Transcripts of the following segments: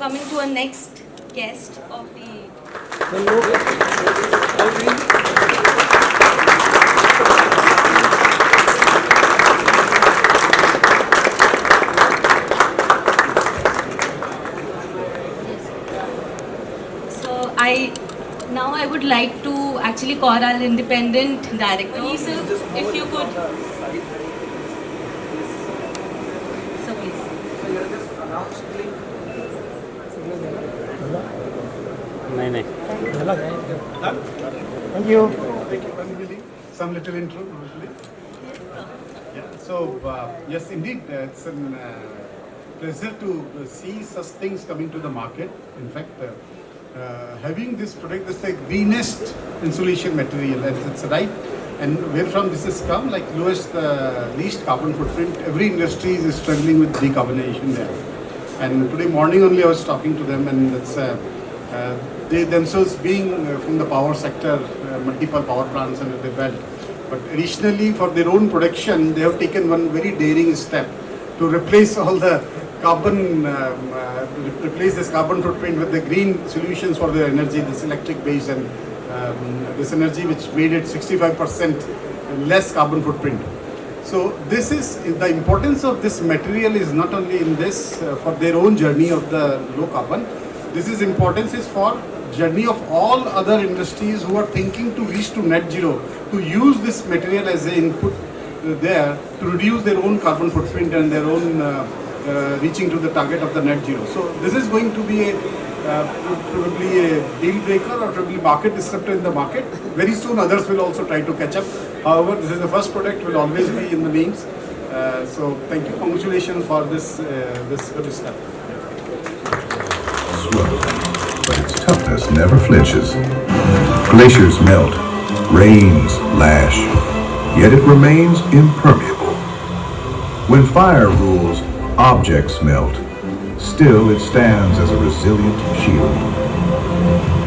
coming to our next guest of the... So now I would like to actually call our independent director. If you could. So please. नहीं Thank you. Some little intro, probably. Yeah. So yes, indeed, it's a pleasure to see such things coming to the market. In fact, having this product, this is the greenest insulation material, and it's right. And where from this has come, like lowest, least carbon footprint. Every industry is struggling with decarbonization there. And today morning only I was talking to them, and it's they themselves being from the power sector, multiple power plants under their belt. But additionally, for their own production, they have taken one very daring step to replace all the carbon, replace this carbon footprint with the green solutions for their energy, this electric base and this energy which made it 65% less carbon footprint. So this is, the importance of this material is not only in this for their own journey of the low carbon, this is importance is for journey of all other industries who are thinking to reach to net zero, to use this material as an input there to reduce their own carbon footprint and their own reaching to the target of the net zero. So this is going to be a probably a deal breaker or probably market disruptor in the market. Very soon others will also try to catch up. However, this is the first product, will always be in the names. So thank you, congratulations for this good step. But its toughness never flinches. Glaciers melt, rains lash, yet it remains impermeable. When fire rules, objects melt. Still, it stands as a resilient shield.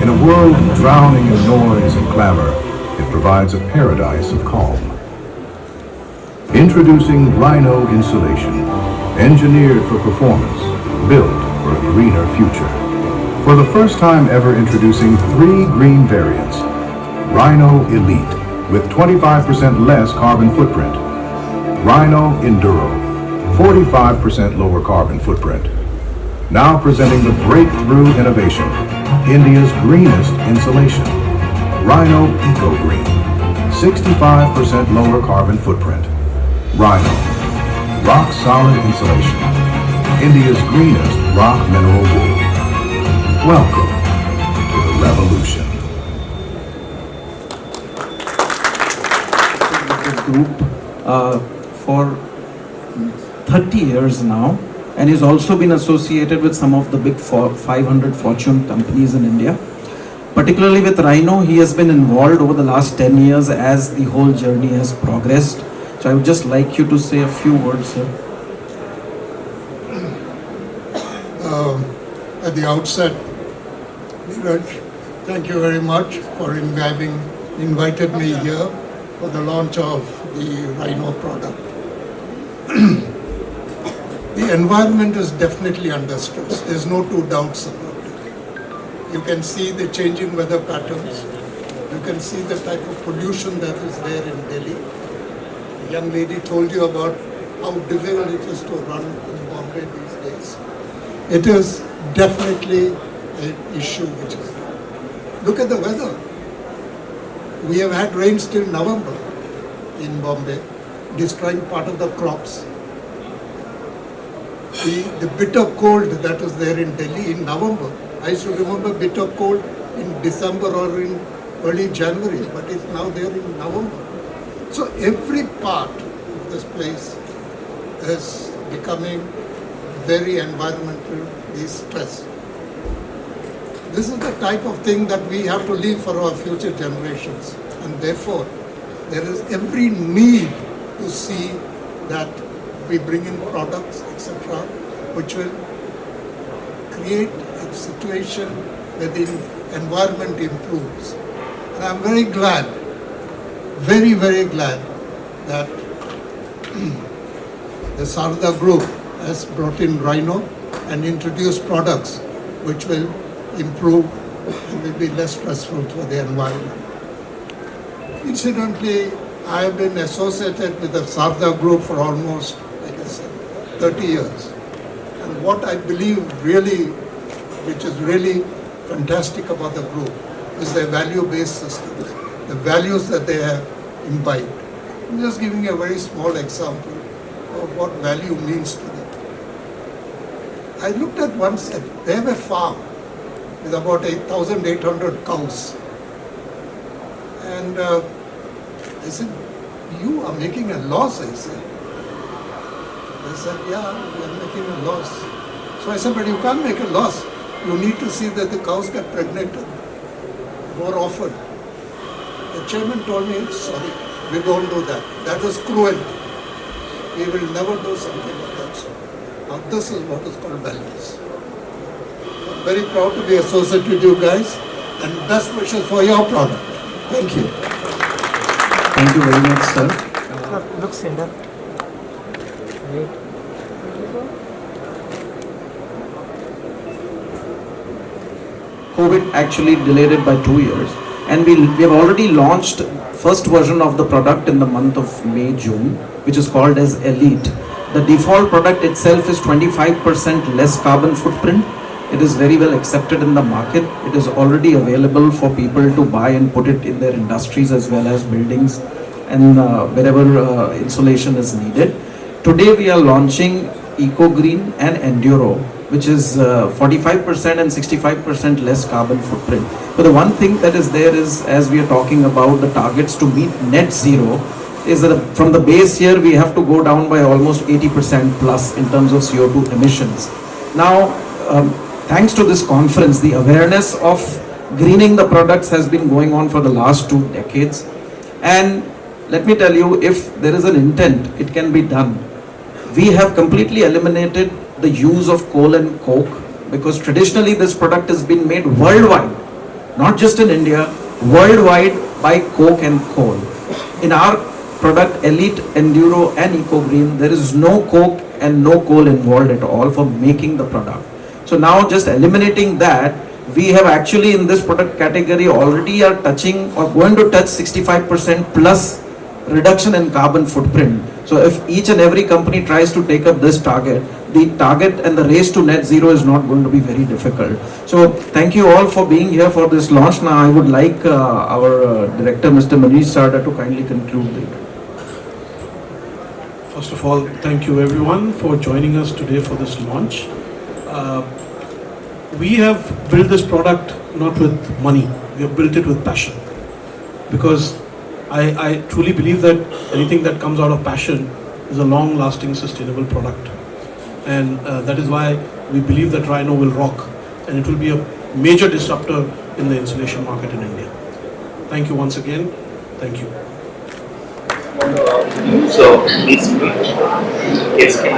In a world drowning in noise and clamor, it provides a paradise of calm. Introducing Rhino Insulation, engineered for performance, built for a greener future. For the first time ever introducing 3 green variants. Rhino Elite, with 25% less carbon footprint. Rhino Enduro, 45% lower carbon footprint. Now presenting the breakthrough innovation, India's greenest insulation. Rhino Eco Green, 65% lower carbon footprint. Rhino, rock solid insulation, India's greenest rock mineral wool. Welcome to the revolution. Group for 30 years now, and he's also been associated with some of the big 500 Fortune companies in India. Particularly with Rhino, he has been involved over the last 10 years as the whole journey has progressed. So I would just like you to say a few words, sir. At the outset, Neeraj, thank you very much for having invited me here for the launch of the Rhino product. The environment is definitely under stress. There's no two doubts about it. You can see the changing weather patterns. You can see the type of pollution that is there in Delhi. The young lady told you about how difficult it is to run in Bombay these days. It is definitely an issue which is there. Look at the weather. We have had rains till November in Bombay, destroying part of the crops. The bitter cold that was there in Delhi in November. I used to remember bitter cold in December or in early January, but it's now there in November. So every part of this place is becoming very environmentally stressed. This is the type of thing that we have to leave for our future generations, and therefore there is every need to see that we bring in products, etc., which will create a situation where the environment improves. And I'm very glad, very, very glad that the Sarda Group has brought in Rhino and introduced products which will improve and will be less stressful for the environment. Incidentally, I have been associated with the Sarda Group for almost, like I said, 30 years. And what I believe really, which is really fantastic about the group, is their value-based systems, the values that they have imbibed. I'm just giving a very small example of what value means to them. I looked at one set, they have a farm with about 8,800 cows. And I said, you are making a loss, I said. They said, yeah, we are making a loss. So I said, but you can't make a loss. You need to see that the cows get pregnant more often. The chairman told me, sorry, we don't do that. That is cruelty. We will never do something like that. So now this is what is called values. I'm very proud to be associated with you guys and best wishes for your product. Thank you. Thank you very much, sir. Look, Cinder. Wait. COVID actually delayed it by 2 years, and we have already launched first version of the product in the month of May, June, which is called as Elite. The default product itself is 25% less carbon footprint. It is very well accepted in the market. It is already available for people to buy and put it in their industries as well as buildings and wherever insulation is needed. Today we are launching EcoGreen and Enduro, which is 45% and 65% less carbon footprint. But the one thing that is there is, as we are talking about the targets to meet net zero, is that from the base year we have to go down by almost 80% plus in terms of CO2 emissions. Now, thanks to this conference, the awareness of greening the products has been going on for the last 2 decades. And let me tell you, if there is an intent, it can be done. We have completely eliminated the use of coal and coke, because traditionally this product has been made worldwide, not just in India, worldwide by coke and coal. In our product Elite, Enduro and EcoGreen, there is no coke and no coal involved at all for making the product. So now just eliminating that, we have actually in this product category already are touching or going to touch 65% plus reduction in carbon footprint. So if each and every company tries to take up this target, the target and the race to net zero is not going to be very difficult. So thank you all for being here for this launch. Now I would like our director, Mr. Manish Sarda, to kindly conclude it. First of all, thank you everyone for joining us today for this launch. We have built this product not with money, we have built it with passion. Because I truly believe that anything that comes out of passion is a long-lasting, sustainable product. And that is why we believe that Rhino will rock and it will be a major disruptor in the insulation market in India. Thank you once again. Thank you. So, please yes, hi,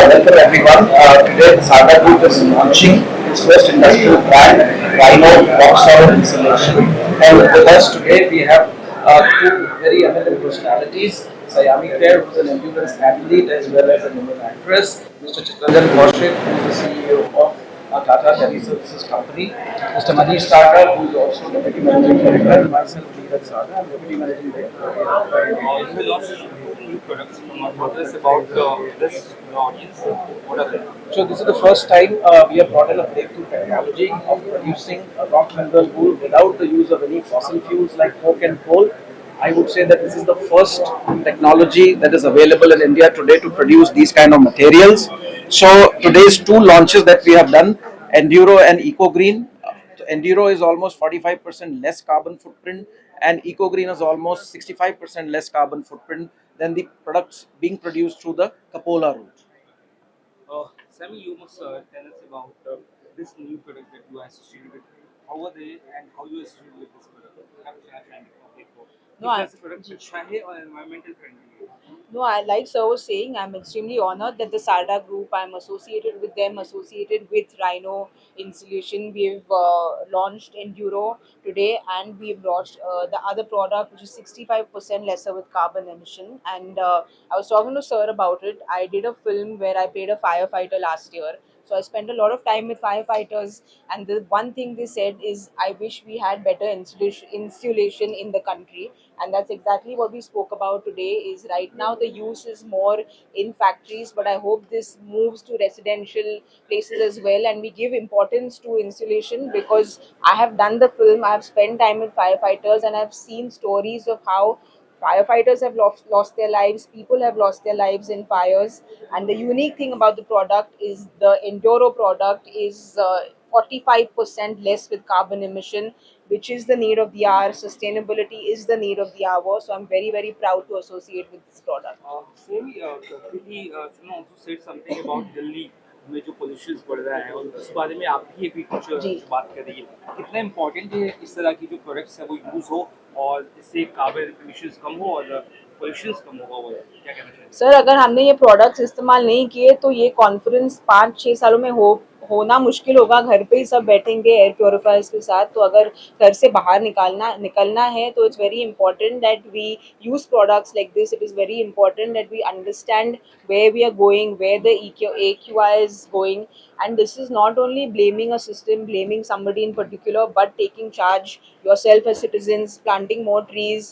welcome everyone. Today, Sarda Group is launching its first industrial brand, Rhino Rock Solid Insulation. And with us today, we have 2 very eminent personalities. Sayami Kher, who is an endurance athlete as well as an Indian actress. Mr. Chitranjan Kaushik, who is the CEO of Tata Teleservices Company. Mr. Manish Sarda, who is also Deputy Managing Director, and myself, Neeraj Sarda, I'm Deputy Managing Director. We launched new products. What is about this audience? What are they? So this is the first time we have brought in a breakthrough technology of producing a rock mineral wool without the use of any fossil fuels like coke and coal. I would say that this is the first technology that is available in India today to produce these kind of materials. So today's 2 launches that we have done, Enduro and EcoGreen. Enduro is almost 45% less carbon footprint and EcoGreen is almost 65% less carbon footprint than the products being produced through the Capola route. Sammy, you must tell us about this new product that you are associated with how are they and how you associate with this product? क्या कुछ कहना चाहेंगे public को? No, किस तरह से product अच्छा है और environmental friendly है? No, I like sir was saying, I'm extremely honored that the Sarda group, I'm associated with them, associated with Rhino Insulation. We've launched Enduro today, and we've launched the other product, which is 65% lesser with carbon emission. And I was talking to sir about it. I did a film where I played a firefighter last year. So I spent a lot of time with firefighters, and the one thing they said is, I wish we had better insulation in the country, and that's exactly what we spoke about today. Is right now the use is more in factories, but I hope this moves to residential places as well, and we give importance to insulation, because I have done the film, I have spent time with firefighters, and I've seen stories of how firefighters have lost their lives, people have lost their lives in fires. And the unique thing about the product is the Enduro product is 45% less with carbon emission, which is the need of the hour. Sustainability is the need of the hour. So I'm very, very proud to associate with this product. Same, quickly, someone also said something about Delhi में जो pollution बढ़ रहा है और उस बारे में आप भी अभी कुछ बात कर रही है कितना इम्पोर्टेंट है इस तरह की जो प्रोडक्ट्स है वो यूज़ हो और इससे कार्बन एमिशंस कम हो और पोल्यूशन कम होगा वो क्या कहना चाहिए सर, अगर हमने ये प्रोडक्ट्स इस्तेमाल नहीं किए तो ये कॉन्फ्रेंस 5-6 सालों में होना मुश्किल होगा. घर पे ही सब बैठेंगे एयर प्योरीफायर्स के साथ. तो अगर घर से बाहर निकलना है तो it's very important that we use products like this. It is very important that we understand where we are going, where the AQI is going, and this is not only blaming a system, blaming somebody in particular, but taking charge yourself as citizens, planting more trees,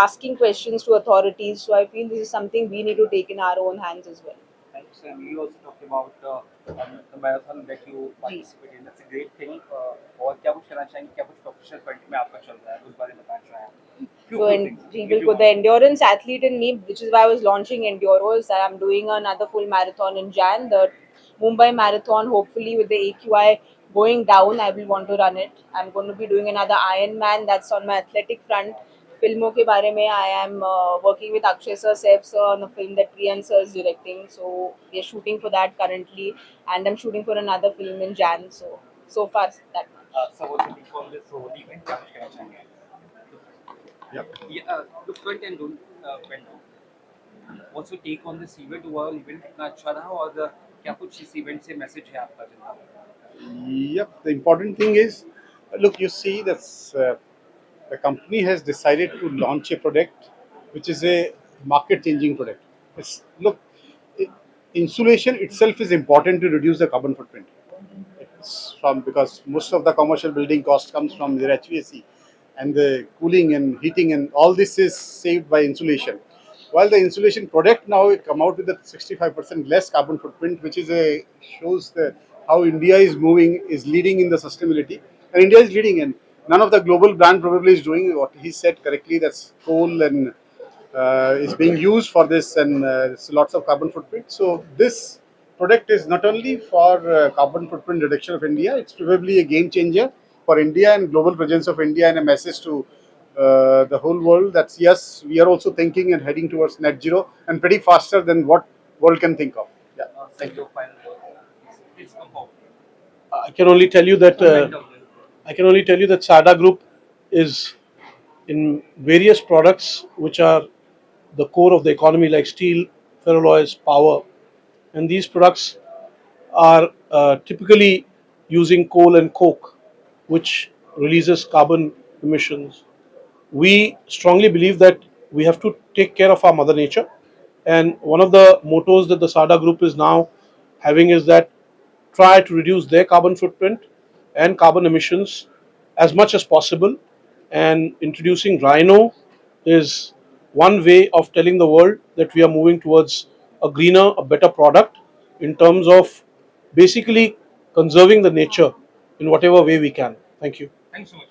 asking questions to authorities. So I feel this is something we need to take in our own hands as well. Thanks, and you also talked about the marathon that you participate in. That's a great thing. और क्या कुछ करना चाहेंगे क्या कुछ professional front में आपका चल रहा है उस बारे में बताना चाहेंगे So the endurance athlete in me, which is why I was launching Enduros, I'm doing another full marathon in Jan, the Mumbai Marathon. Hopefully with the AQI going down, I will want to run it. I'm going to be doing another Ironman. That's on my athletic front. फिल्मों के बारे में I am working with Akshay sir, Saif sir on a film that Priyan sir is directing. So we are shooting for that currently, and I'm shooting for another film in Jan. So far that much. So what's the call this whole event? क्या कुछ कहना चाहेंगे? Yeah, the front end went down. What's your take on this event? Overall event कितना अच्छा रहा और क्या कुछ इस event से message है आपका जनता को? Yep, the important thing is, look, you see that the company has decided to launch a product which is a market-changing product. Look, insulation itself is important to reduce the carbon footprint. It's because most of the commercial building cost comes from their HVAC, and the cooling and heating and all this is saved by insulation. While the insulation product now come out with a 65% less carbon footprint, which is shows how India is moving, is leading in the sustainability, and India is leading, and none of the global brand probably is doing what he said correctly. That's coal and is being used for this, and it's lots of carbon footprint. So this product is not only for carbon footprint reduction of India, it's probably a game changer for India and global presence of India, and a message to the whole world that yes, we are also thinking and heading towards net zero, and pretty faster than what world can think of. Yeah. Thank you. Final word. Please come forward. I can only tell you that Sada Group is in various products which are the core of the economy, like steel, ferroalloys, power, and these products are typically using coal and coke, which releases carbon emissions. We strongly believe that we have to take care of our mother nature, and one of the mottos that the Sada Group is now having is that try to reduce their carbon footprint and carbon emissions as much as possible, and introducing Rhino is one way of telling the world that we are moving towards a greener, a better product in terms of basically conserving the nature in whatever way we can. Thank you. Thanks so much.